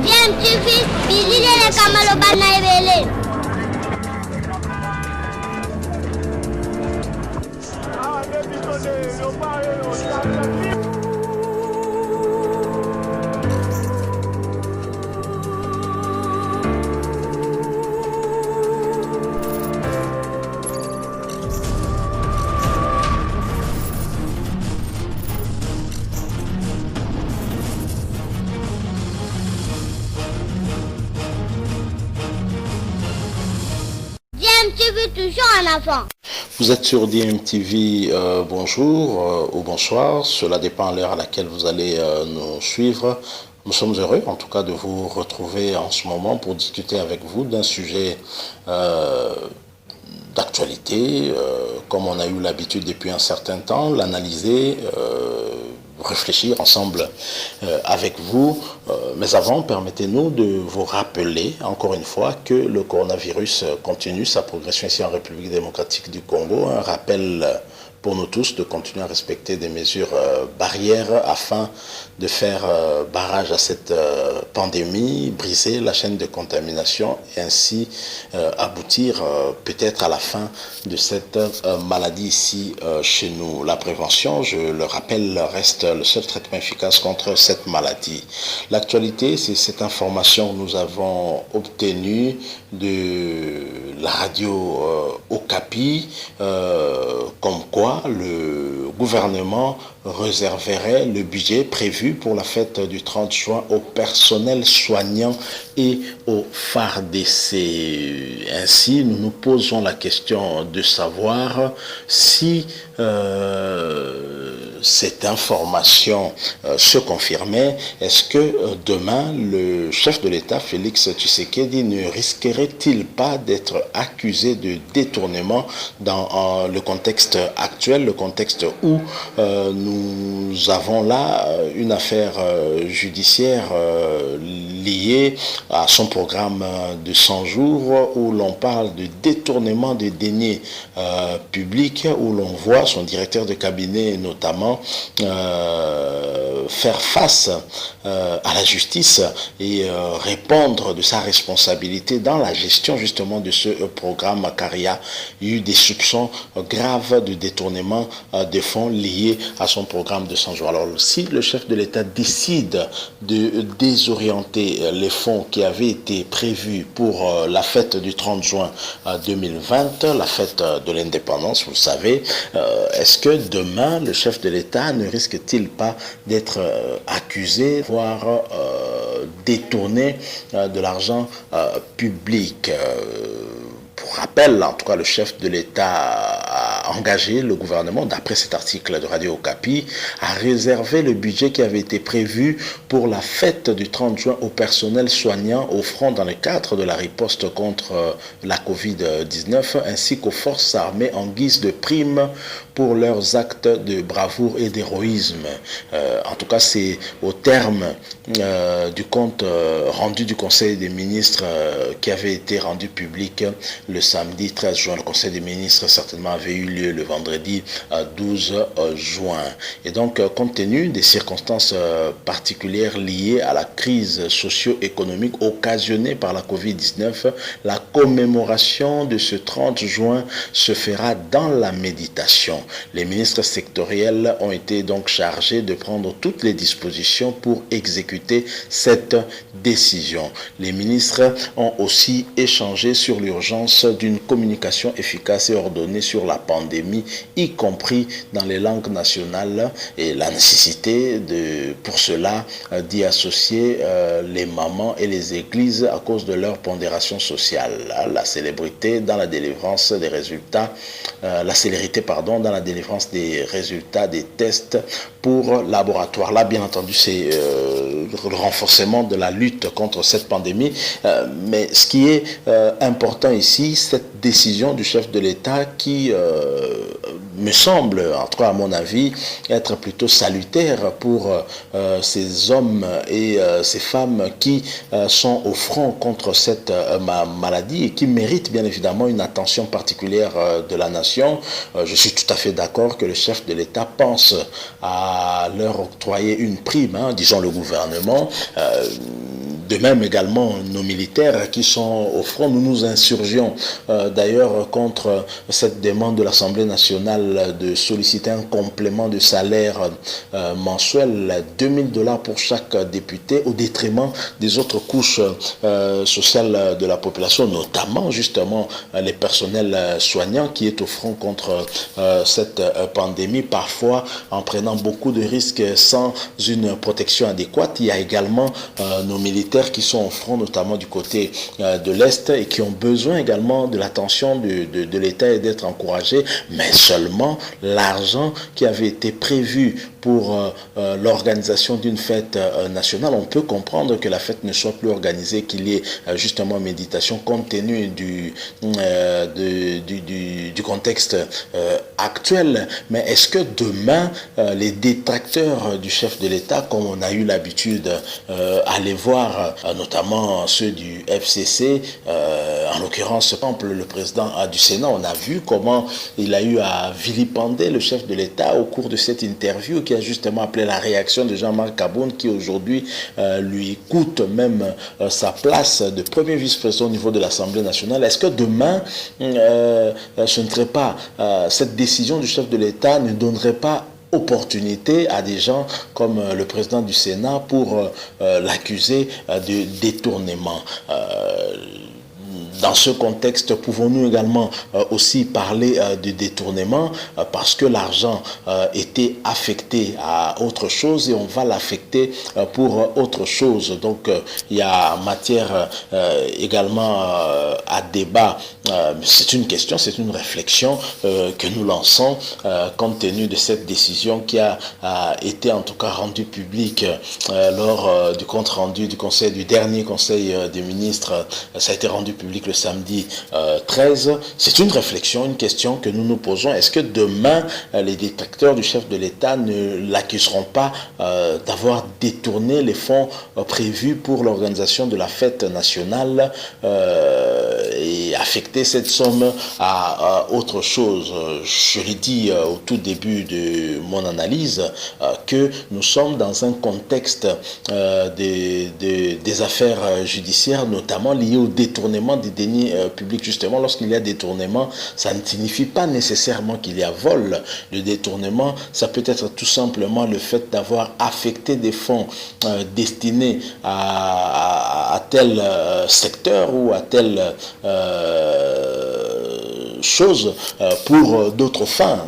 Bien, tu fais, Billy les Kamalobana et toujours un enfant. Vous êtes sur DMTV, bonjour ou bonsoir, cela dépend de l'heure à laquelle vous allez nous suivre. Nous sommes heureux en tout cas de vous retrouver en ce moment pour discuter avec vous d'un sujet d'actualité, comme on a eu l'habitude depuis un certain temps, l'analyser, réfléchir ensemble avec vous. Mais avant, permettez-nous de vous rappeler encore une fois que le coronavirus continue sa progression ici en République démocratique du Congo. Un rappel pour nous tous de continuer à respecter des mesures barrières afin de faire barrage à cette pandémie, briser la chaîne de contamination et ainsi aboutir peut-être à la fin de cette maladie ici chez nous. La prévention, je le rappelle, reste le seul traitement efficace contre cette maladie. L'actualité, c'est cette information que nous avons obtenue de la radio Okapi, comme quoi le gouvernement réserverait le budget prévu pour la fête du 30 juin au personnel soignant et aux FARDC. Ainsi, nous nous posons la question de savoir si cette information se confirmait. Est-ce que demain, le chef de l'État, Félix Tshisekedi, ne risquerait-il pas d'être accusé de détournement dans le contexte actuel, le contexte où nous avons là une affaire judiciaire liée à son programme de 100 jours où l'on parle de détournement des deniers publics, où l'on voit son directeur de cabinet notamment faire face à la justice et répondre de sa responsabilité dans la gestion justement de ce programme, car il y a eu des soupçons graves de détournement de fonds liés à son programme de 100 jours. Alors si le chef de l'État décide de désorienter les fonds qui avaient été prévus pour la fête du 30 juin 2020, la fête de l'indépendance, vous le savez, est-ce que demain le chef de l'État ne risque-t-il pas d'être accusé, voire détourné de l'argent public? Pour rappel, en tout cas, le chef de l'État a engagé le gouvernement, d'après cet article de Radio Okapi, à réserver le budget qui avait été prévu pour la fête du 30 juin au personnel soignant offrant dans le cadre de la riposte contre la Covid-19, ainsi qu'aux forces armées en guise de prime pour leurs actes de bravoure et d'héroïsme. En tout cas, c'est au terme du compte rendu du Conseil des ministres qui avait été rendu public le samedi 13 juin. Le Conseil des ministres certainement avait eu lieu le vendredi 12 juin. Et donc, compte tenu des circonstances particulières liées à la crise socio-économique occasionnée par la Covid-19, la commémoration de ce 30 juin se fera dans la méditation. Les ministres sectoriels ont été donc chargés de prendre toutes les dispositions pour exécuter cette décision. Les ministres ont aussi échangé sur l'urgence d'une communication efficace et ordonnée sur la pandémie, y compris dans les langues nationales, et la nécessité pour cela d'y associer les mamans et les églises à cause de leur pondération sociale. La célébrité dans la délivrance des résultats, la célérité pardon, dans la délivrance des résultats des tests pour laboratoire. Là, bien entendu, c'est le renforcement de la lutte contre cette pandémie. Mais ce qui est important ici, cette décision du chef de l'État qui me semble, en tout cas à mon avis, être plutôt salutaire pour ces hommes et ces femmes qui sont au front contre cette maladie et qui méritent bien évidemment une attention particulière de la nation. Je suis tout à fait d'accord que le chef de l'État pense à leur octroyer une prime, disons le gouvernement. De même également nos militaires qui sont au front. Nous nous insurgions d'ailleurs contre cette demande de l'Assemblée nationale de solliciter un complément de salaire mensuel, $2000 pour chaque député, au détriment des autres couches sociales de la population, notamment justement les personnels soignants qui est au front contre cette pandémie, parfois en prenant beaucoup de risques sans une protection adéquate. Il y a également nos militaires qui sont au front, notamment du côté de l'Est, et qui ont besoin également de l'attention de l'État et d'être encouragés, mais seulement l'argent qui avait été prévu pour l'organisation d'une fête nationale. On peut comprendre que la fête ne soit plus organisée, qu'il y ait justement méditation compte tenu du contexte actuel. Mais est-ce que demain, les détracteurs du chef de l'État, comme on a eu l'habitude à les voir, notamment ceux du FCC, en l'occurrence, par exemple, le président du Sénat, on a vu comment il a eu à vilipender le chef de l'État au cours de cette interview qui a justement appelé la réaction de Jean-Marc Aboun, qui aujourd'hui lui coûte même sa place de premier vice-président au niveau de l'Assemblée nationale. Est-ce que demain, ce ne serait pas cette décision du chef de l'État ne donnerait pas opportunité à des gens comme le président du Sénat pour l'accuser de détournement? Dans ce contexte, pouvons-nous également aussi parler de détournement parce que l'argent était affecté à autre chose et on va l'affecter pour autre chose. Donc, il y a matière également à débat. C'est une question, c'est une réflexion que nous lançons compte tenu de cette décision qui a été en tout cas rendue publique lors du compte rendu du dernier conseil des ministres. Ça a été rendu public le samedi 13. C'est une réflexion, une question que nous nous posons. Est-ce que demain, les détracteurs du chef de l'État ne l'accuseront pas d'avoir détourné les fonds prévus pour l'organisation de la fête nationale et affecté cette somme à autre chose? Je l'ai dit au tout début de mon analyse que nous sommes dans un contexte des affaires judiciaires, notamment liées au détournement des deniers publics. Justement, lorsqu'il y a détournement, ça ne signifie pas nécessairement qu'il y a vol. Le détournement, ça peut être tout simplement le fait d'avoir affecté des fonds destinés à tel secteur ou à telle chose pour d'autres fins.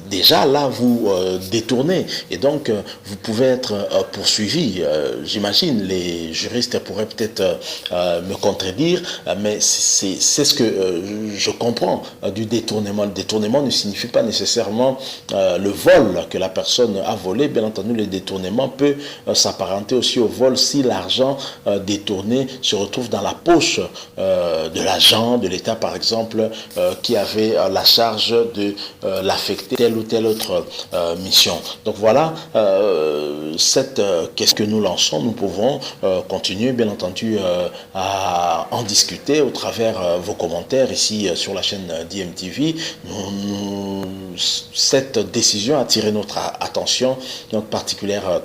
Déjà là vous détournez et donc vous pouvez être poursuivi. J'imagine, les juristes pourraient peut-être me contredire, mais c'est ce que je comprends du détournement. Le détournement ne signifie pas nécessairement le vol que la personne a volé. Bien entendu, le détournement peut s'apparenter aussi au vol si l'argent détourné se retrouve dans la poche de l'agent de l'État, par exemple, qui avait la charge de l'affecter telle ou telle autre mission. Donc voilà, qu'est-ce que nous lançons. Nous pouvons continuer, bien entendu, à en discuter au travers vos commentaires ici sur la chaîne DMTV. Cette décision a attiré notre attention, notre particulière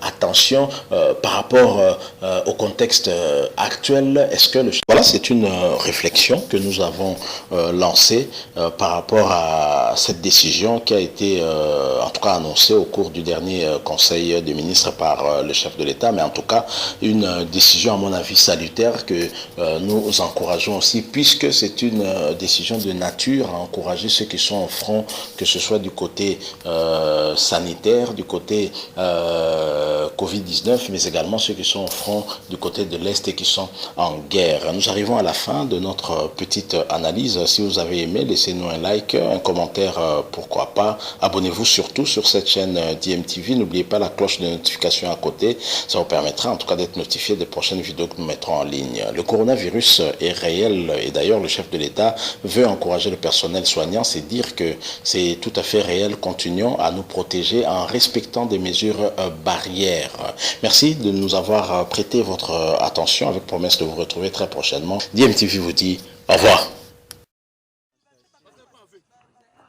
attention par rapport au contexte actuel. Est-ce que voilà, c'est une réflexion que nous avons lancée par rapport à cette décision qui a été en tout cas annoncée au cours du dernier conseil des ministres par le chef de l'État, mais en tout cas une décision à mon avis salutaire que nous encourageons aussi, puisque c'est une décision de nature à encourager ceux qui sont au front, que ce soit du côté sanitaire, du côté Covid-19, mais également ceux qui sont au front du côté de l'Est et qui sont en guerre. Nous arrivons à la fin de notre petite analyse. Si vous avez aimé, laissez-nous un like, un commentaire, pourquoi pas. Abonnez-vous surtout sur cette chaîne DMTV. N'oubliez pas la cloche de notification à côté. Ça vous permettra en tout cas d'être notifié des prochaines vidéos que nous mettrons en ligne. Le coronavirus est réel et d'ailleurs le chef de l'État veut encourager le personnel soignant. C'est dire que c'est tout à fait réel. Continuons à nous protéger en respectant des mesures barrières. Merci de nous avoir prêté votre attention avec promesse de vous retrouver très prochainement. DMTV vous dit au revoir.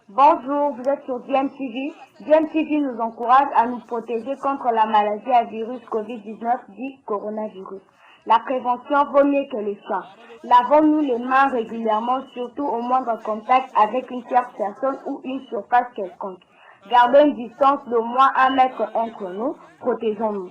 Bonjour, vous êtes sur DMTV. DMTV nous encourage à nous protéger contre la maladie à virus Covid-19 dit coronavirus. La prévention vaut mieux que les soins. Lavons-nous les mains régulièrement, surtout au moindre contact avec une tierce personne ou une surface quelconque. Gardons une distance d'au moins 1 mètre entre nous. Protégeons-nous.